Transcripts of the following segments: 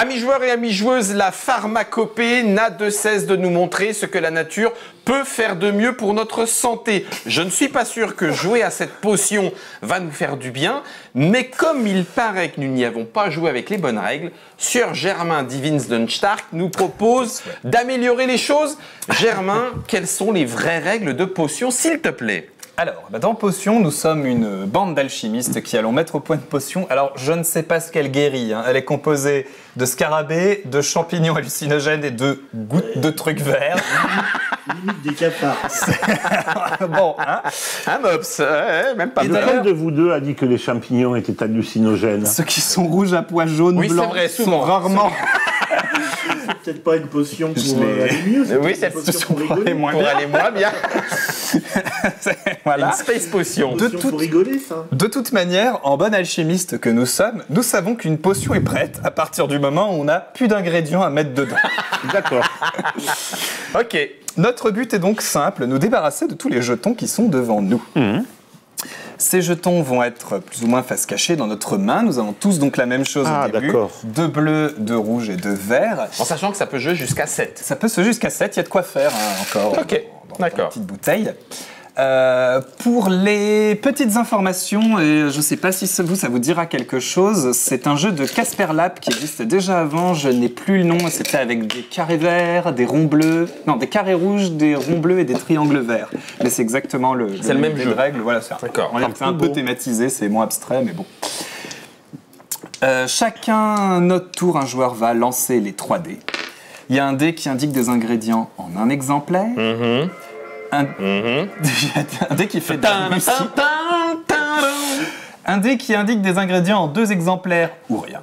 Amis joueurs et amis joueuses, la pharmacopée n'a de cesse de nous montrer ce que la nature peut faire de mieux pour notre santé. Je ne suis pas sûr que jouer à cette potion va nous faire du bien, mais comme il paraît que nous n'y avons pas joué avec les bonnes règles, Sir Germain Divinsdenstark nous propose d'améliorer les choses. Germain, quelles sont les vraies règles de potion, s'il te plaît ? Alors, dans Potion, nous sommes une bande d'alchimistes qui allons mettre au point une potion. Alors, je ne sais pas ce qu'elle guérit. Hein. Elle est composée de scarabées, de champignons hallucinogènes et de gouttes de trucs verts. Limite des cafards. Bon, hein. Un mops, même pas. Lequel de vous deux a dit que les champignons étaient hallucinogènes? Ceux qui sont rouges à pois jaunes, Oui, blancs, c'est vrai, souvent. sont rarement... C'est peut-être pas une potion pour aller mieux, c'est Oui, peut-être c'est une potion pour pour aller rigoler. moins Pour bien. aller moins bien. Voilà. Une space potion. Une De potion toute- pour rigoler, ça. De toute manière, en bon alchimiste que nous sommes, nous savons qu'une potion est prête à partir du moment où on n'a plus d'ingrédients à mettre dedans. D'accord. Ok. Notre but est donc simple, nous débarrasser de tous les jetons qui sont devant nous. Ces jetons vont être plus ou moins face cachée dans notre main. Nous avons tous donc la même chose Ah, au début. d'accord. 2 bleus, 2 rouges et 2 verts. En sachant que ça peut jouer jusqu'à 7. Ça peut se jouer jusqu'à 7, il y a de quoi faire hein, encore Ok, dans d'accord. une petite bouteille. Pour les petites informations, et je ne sais pas si ça vous dira quelque chose, c'est un jeu de Casper Lab qui existait déjà avant, je n'ai plus le nom, c'était avec des carrés verts, des ronds bleus, non, des carrés rouges, des ronds bleus et des triangles verts. Mais c'est exactement le même idée jeu. de règle, voilà, D'accord. on va dire que c'est un peu thématisé, c'est moins abstrait, mais bon. Chacun, notre tour, un joueur va lancer les 3 dés. Il y a un dé qui indique des ingrédients en un exemplaire. Un dé qui fait de la musique. Un dé qui indique des ingrédients en 2 exemplaires ou rien.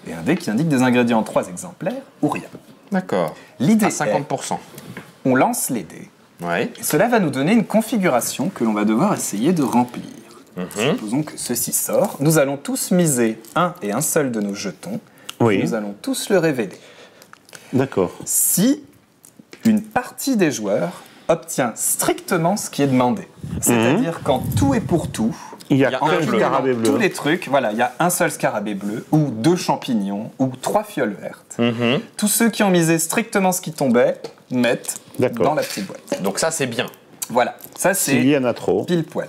Et un dé qui indique des ingrédients en 3 exemplaires ou rien. D'accord. L'idée À est, 50%. on lance les dés. Ouais. Et cela va nous donner une configuration que l'on va devoir essayer de remplir. Supposons que ceci sort. Nous allons tous miser un et un seul de nos jetons. Oui. Nous allons tous le révéler. D'accord. Si une partie des joueurs obtient strictement ce qui est demandé, c'est-à-dire quand tout est pour tout, Il y a Il y a qu'un un bleu. scarabée bleu. tous les trucs, voilà, il y a un seul scarabée bleu, ou 2 champignons, ou 3 fioles vertes. Tous ceux qui ont misé strictement ce qui tombait mettent D'accord. dans la petite boîte. Donc ça, c'est bien. Voilà, ça S'il c'est y en a trop. pile poil.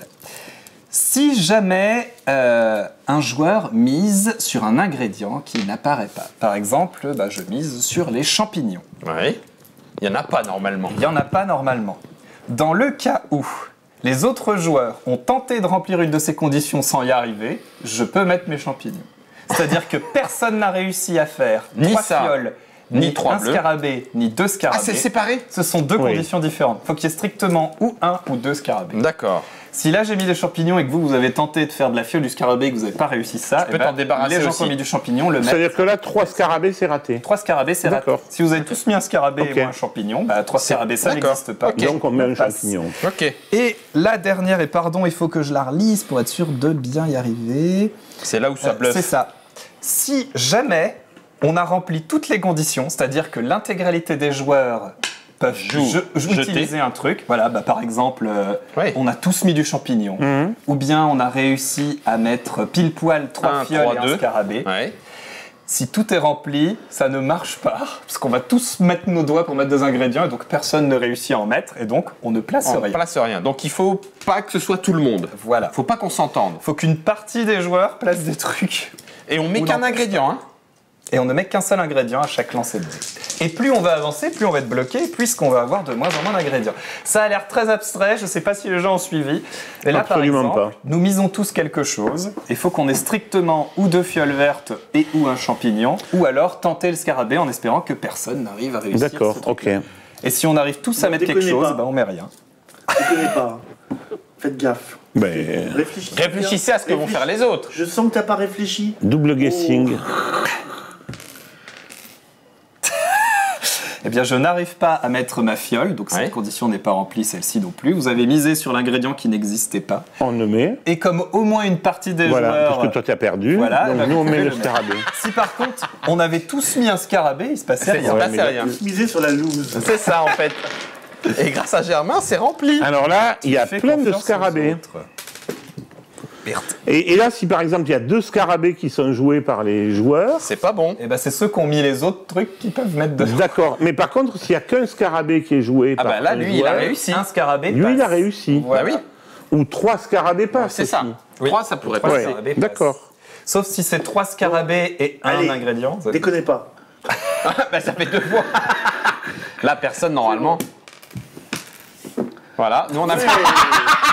Si jamais un joueur mise sur un ingrédient qui n'apparaît pas, par exemple, je mise sur les champignons. Ouais. Il n'y en a pas normalement. Il n'y en a pas normalement. Dans le cas où les autres joueurs ont tenté de remplir une de ces conditions sans y arriver, je peux mettre mes champignons. C'est-à-dire que personne n'a réussi à faire Ni 3 ça, fioles, ni ni 3 un bleus. scarabée, ni 2 Ah, scarabées. c'est séparé? Ce sont 2 Oui. conditions différentes. Il faut qu'il y ait strictement ou 1 ou 2 scarabées. D'accord. Si là j'ai mis des champignons et que vous avez tenté de faire de la fiole du scarabée et que vous n'avez pas réussi ça, peux t'en débarrasser les gens aussi. qui ont mis du champignon le mettent. C'est-à-dire que là, 3 scarabées, c'est raté. 3 scarabées, c'est raté. D'accord. Si vous avez tous mis un scarabée Ok. et moi un champignon, 3 scarabées, ça D'accord. n'existe pas. Ok. Donc on met un passe. champignon. Ok. Et la dernière, et pardon, il faut que je la relise pour être sûr de bien y arriver. C'est là où ça bluffe. C'est ça. Si jamais on a rempli toutes les conditions, c'est-à-dire que l'intégralité des joueurs peuvent jeter. utiliser un truc, voilà, par exemple, Ouais. on a tous mis du champignon, ou bien on a réussi à mettre pile poil 3 Un, fioles 3, et un 2. scarabée. Ouais. Si tout est rempli, ça ne marche pas, parce qu'on va tous mettre nos doigts pour mettre des ingrédients, et donc personne ne réussit à en mettre, et donc on ne place On rien. place rien. Donc il faut pas que ce soit tout le monde. Voilà. Faut pas qu'on s'entende. Faut qu'une partie des joueurs place des trucs. Et on met Ou qu'un non. ingrédient, hein. Et on ne met qu'un seul ingrédient à chaque lancer de dés. Et plus on va avancer, plus on va être bloqué, plus qu'on va avoir de moins en moins d'ingrédients. Ça a l'air très abstrait, je ne sais pas si les gens ont suivi. Mais là, Absolument par exemple, pas. nous misons tous quelque chose. Il faut qu'on ait strictement ou 2 fioles vertes et ou un champignon, ou alors tenter le scarabée en espérant que personne n'arrive à réussir. D'accord, ce ok. truc-là. Et si on arrive tous à Ne mettre quelque déconnez chose, pas. on met rien. Je connais pas. Faites gaffe. Ben, Réfléchissez à ce que vont faire les autres. Je sens que t'as pas réfléchi. double guessing. Eh bien, je n'arrive pas à mettre ma fiole, donc Ouais. cette condition n'est pas remplie, celle-ci non plus. Vous avez misé sur l'ingrédient qui n'existait pas. On le met. Et comme au moins une partie des Voilà, joueurs... parce que toi tu as perdu. Voilà, donc bah, nous on vous met pouvez le le scarabée. Si par contre, on avait tous mis un scarabée, il se passait Il rien. se Ouais, passe mais rien. Miser sur la loose. C'est ça en fait. Et grâce à Germain, c'est rempli. Alors là, il y a Fais plein de confiance aux scarabées. autres. perte. Et là, si par exemple il y a 2 scarabées qui sont joués par les joueurs, C'est pas bon. Et ben c'est ceux qui ont mis les autres trucs qui peuvent mettre dedans. d'accord. Mais par contre, s'il y a qu'un scarabé qui est joué Ah par bah là, un lui, il a joueur, réussi. Un scarabée lui, passe. il a réussi. Bah oui, Ou 3 scarabés passent. c'est ça. aussi. Oui. 3, ça pourrait Trois passer. Ouais, scarabées passent. d'accord. Sauf si c'est 3 scarabées et un Allez, ingrédient. ça- Déconnez pas. Bah ça fait 2 fois. Là, personne, normalement. Voilà, nous on a fait...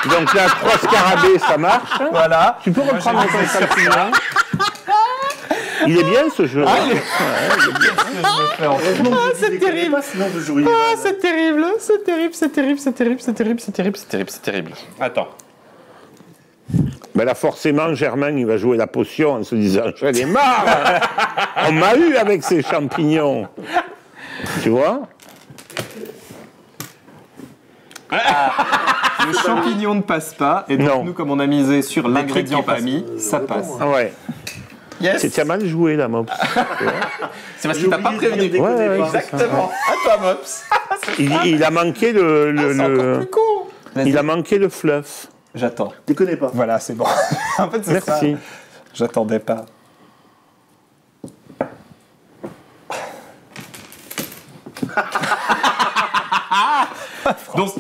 Donc là, 3 scarabées, ça marche. Voilà. Tu peux reprendre ton champignon. Il est bien ce jeu. Heureusement que vous déconnez pas, sinon vous joueriez mal. C'est terrible, c'est terrible, c'est terrible, c'est terrible, c'est terrible, c'est terrible, c'est terrible, c'est terrible. Attends. Ben là, forcément, Germain, il va jouer la potion en se disant « J'en ai marre. On m'a eu avec ces champignons. » Tu vois? Le champignon ne passe pas. Et donc, Non. nous, comme on a misé sur l'ingrédient trucs qui pas mis, ça passe. Ah ouais. Yes. Tu as mal joué, là, Mops. C'est parce J'ai qu'il t'a pas oublié de dire prévenu. déconnez Ouais, pas. Exactement. À toi, Mops. Il a manqué C'est encore plus con. il a manqué le fluff. J'attends. Déconnez pas. Voilà, c'est bon. En fait, c'est ça. Merci. J'attendais pas. Donc,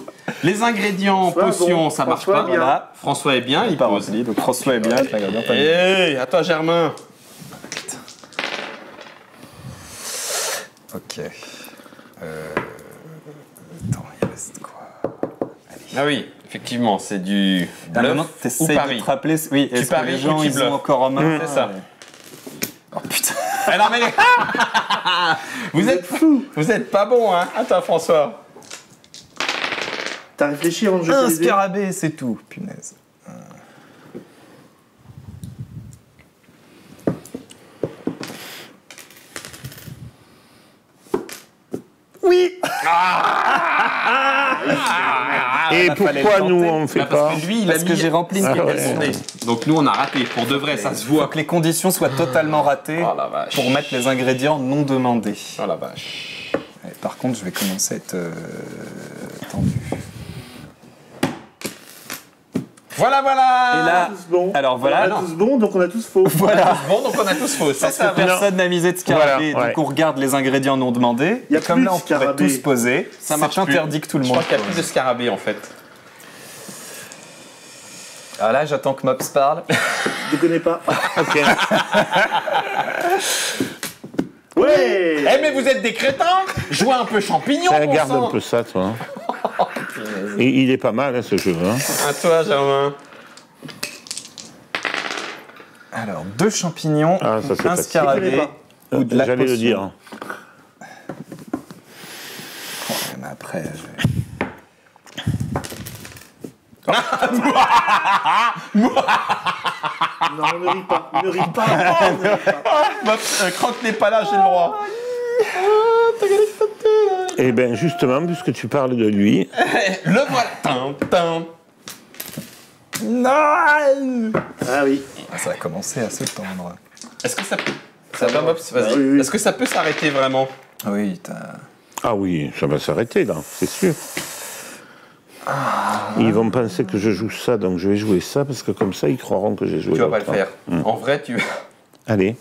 les ingrédients, François, potions, bon, ça marche François pas. est bien. Voilà. François est bien, il Par pose. Rosely, donc François est bien, avec l'ingrédient pas mis. Hey, à toi, Germain. Ok. Attends, il reste quoi? Ah oui, effectivement, c'est du Ah, maintenant, bluff ou t'essayes de pari. te rappeler. Oui, est-ce que paries les gens ou tu ils bluffes. ont encore en main? C'est ça. Oh putain. Ah non, mais les... vous êtes pas bon, hein. Attends, François. T'as réfléchi avant de jeter Un les dés? scarabée, c'est tout. Punaise. Oui. Et bah, fallait pourquoi le nous, tenter. on ne fait Bah, pas? parce que lui, il Parce a que mis j'ai rempli ce une qu'il avait condition. demandé. Donc nous, on a raté. Pour de vrai, ça se Il faut voit. que les conditions soient totalement ratées Oh la vache. pour mettre les ingrédients non demandés. Oh la vache. Et par contre, je vais commencer à être tendu. Voilà, voilà. Et là, Tous bons. alors voilà, On a non. tous bons, donc on a tous faux. Voilà. Bon, donc on a tous faux. Ça, Parce que ça va. personne n'a misé de scarabée, Voilà, donc ouais. on regarde les ingrédients non demandés. Il y a Et comme plus là, de on pourrait scarabée. tous poser. Ça marche C'est plus. interdit que tout le Je monde crois qu'il n'y a plus de pose. scarabée, en fait. Alors là, j'attends que Mops parle. Déconnez pas. Ok. Ouais. Eh, mais vous êtes des crétins. Jouez un peu champignon, bon Regarde sang. un peu ça, toi. Et il est pas mal, hein, ce jeu. Hein. À toi, Germain. Alors, 2 champignons, Ah, ça, c'est un facile. scarabée Déconnez ou de la J'allais le potion. dire. Ouais, mais après, Non, ne ris pas. Ne ris pas. Croque n'est pas là, j'ai le droit. Eh bien, justement, puisque tu parles de lui, Le voilà. Tin, tin. Non. Ah oui. Ah, ça va commencer à se tendre. Est-ce que ça peut... Ça va, Mops, vas-y. Ah oui, oui. Est-ce que ça peut s'arrêter vraiment? Oui, t'as... ah oui, ça va s'arrêter là, c'est sûr. Ils vont penser que je joue ça, donc je vais jouer ça, parce que comme ça, ils croiront que j'ai joué Tu vas pas le l'autre. faire. En vrai, tu... Allez.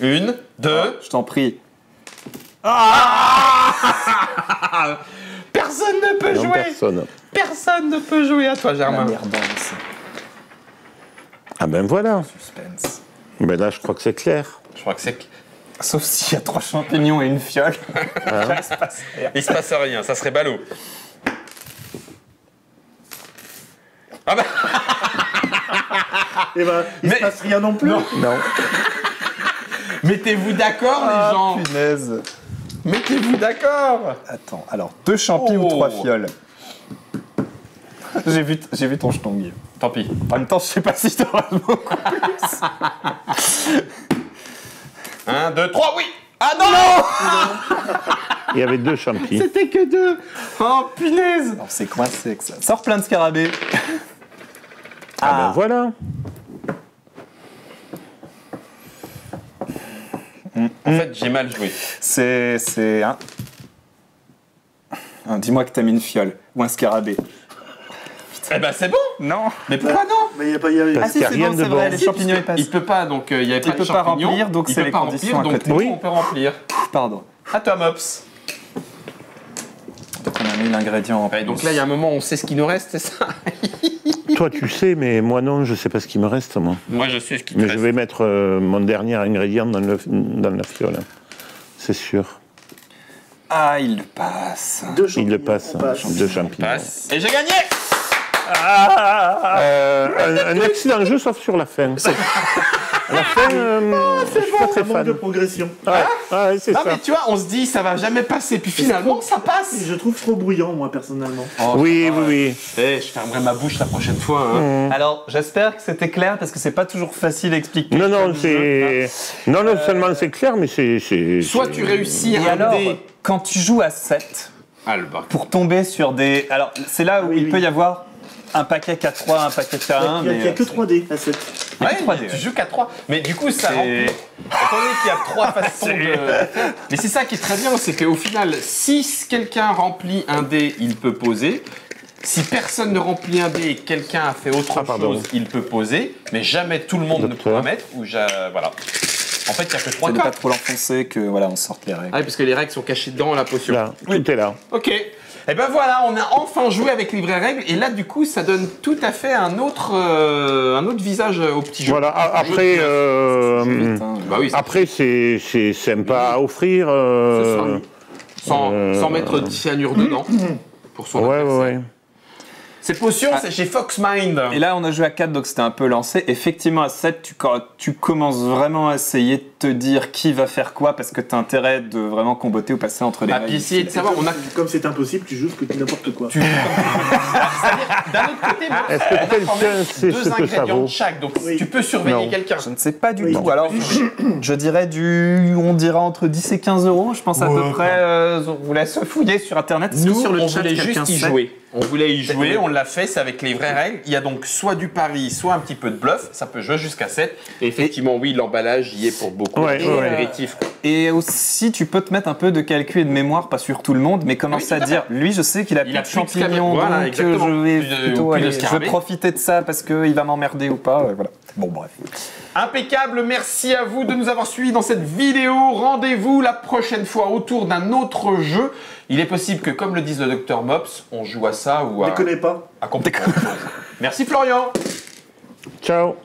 1, 2... Je t'en prie. Personne ne peut Non, jouer. personne. Personne ne peut jouer. À toi, La Germain. merdance. Ah ben voilà. Suspense. Ben là, je crois que c'est clair. Je crois que c'est... Sauf s'il y a 3 champignons et une fiole. Il se passe rien, ça serait ballot. Ah bah... Eh ben, il Mais- se passe rien non plus. Non. Mettez-vous d'accord, les gens. Punaise. Mettez-vous d'accord. Attends, alors 2 champis ou Oh. 3 fioles? J'ai vu ton jeton, Guillaume. Tant pis. En même temps, je sais pas si t'auras beaucoup. 1, 2, 3, oui. Ah non, Il y avait 2 champis. C'était que 2. Oh, punaise. Alors, c'est coincé que ça. Sors plein de scarabées. Ah ben voilà. En fait, j'ai mal joué. C'est un... Dis-moi que t'as mis une fiole. Ou un scarabée. Putain. Eh ben c'est bon. Non. Mais pourquoi non? Mais il n'y a pas. Ah si, qu'il y a c'est rien bon, de c'est vrai, bon. les champignons ils passent. Il peut pas, donc il y avait pas Il peut de pas champignons. remplir, donc Il c'est peut les pas conditions remplir, à donc côté. nous, Oui. on peut remplir. Pardon. À toi, Mops. Donc on a mis l'ingrédient en Ouais, plus. donc là, il y a un moment, on sait ce qui nous reste, c'est ça? Toi, tu sais, mais moi non, je sais pas ce qui me reste, moi. Moi, je sais ce qui Mais me je reste. vais mettre mon dernier ingrédient dans la fiole. C'est sûr. Ah, il le passe. Deux Il champignons, le passe. on passe. Deux champignons. Passe. Et j'ai gagné. Un excellent jeu, sauf sur la fin. La fin, je suis pas très Un manque de fan. progression. Ouais, c'est Non, ça. mais tu vois, on se dit, ça va jamais passer. Puis finalement, ça passe. Je trouve trop bruyant, moi, personnellement. Oui, oui, oui. Eh, je fermerai ma bouche la prochaine fois. Hein. Alors, j'espère que c'était clair parce que c'est pas toujours facile à expliquer. Non, non, comme jeu. c'est. Non, non seulement c'est clair, mais c'est. Soit tu réussis Et un alors, dé. quand tu joues à 7, Alba. pour tomber sur des. Alors, c'est là où Oui, il oui. peut y avoir un paquet K3, un paquet K1. Il n'y a que 3D à 7. Il y a Ouais, que 3D, tu ouais. joues qu'à 3. Mais du coup, ça C'est- remplit. Étant donné qu'il y a 3 façons de. Mais c'est ça qui est très bien, c'est qu'au final, si quelqu'un remplit un dé, il peut poser. Si personne ne remplit un dé et quelqu'un a fait autre pardon. chose, il peut poser. Mais jamais tout le monde ne Docteur. pourra mettre. Voilà. En fait, il n'y a que 3 C'est de pas cas. trop l'enfoncer que voilà, on sorte les règles. Ah, oui, parce que les règles sont cachées dans la potion. Là, tout est là. Ok. Et ben voilà, on a enfin joué avec les vraies règles. Et là, du coup, ça donne tout à fait un autre visage au petit jeu. Voilà, après. Vite, hein. Bah oui, Après, c'est sympa à offrir. sans mettre de cyanure dedans. Pour son Ouais, adversaire. ouais, ouais. Cette potion, c'est chez Foxmind. Et là, on a joué à 4, donc c'était un peu lancé. Effectivement, à 7, tu commences vraiment à essayer de te dire qui va faire quoi, parce que tu as intérêt de vraiment comboter ou passer entre les Ah, règles. puis essayer de savoir, on a Comme c'est impossible, tu joues n'importe quoi. d'un autre côté, bon, Est-ce que on a quand quelqu'un même sait deux ce que ça ingrédients vaut de chaque, donc Oui. tu peux surveiller Non. quelqu'un. Je ne sais pas du Oui. tout. Alors, je dirais on dira entre 10 et 15 euros, je pense à peu près. On vous laisse fouiller sur internet. Est-ce que Nous, sur le on chat, voulait quelqu'un juste y sait jouer. On voulait y jouer, on l'a fait, c'est avec les vraies règles. Il y a donc soit du pari, soit un petit peu de bluff. Ça peut jouer jusqu'à 7. Et effectivement, oui, l'emballage y est pour beaucoup. Ouais, Et ouais. apéritif. Et aussi, tu peux te mettre un peu de calcul et de mémoire, pas sur tout le monde, mais commencer Oui, tout à à dire, lui, je sais qu'il a Il plus a de plus de champignons, voilà, donc exactement. je vais Plus de- plutôt plus de aller, je vais scarabée. profiter de ça parce qu'il va m'emmerder ou pas. Voilà. Bon, bref. Impeccable, merci à vous de nous avoir suivis dans cette vidéo. Rendez-vous la prochaine fois autour d'un autre jeu. Il est possible que, comme le disent le Dr Mops, on joue à ça ou à... Déconnez pas. à complètement autre chose. Merci Florian. Ciao.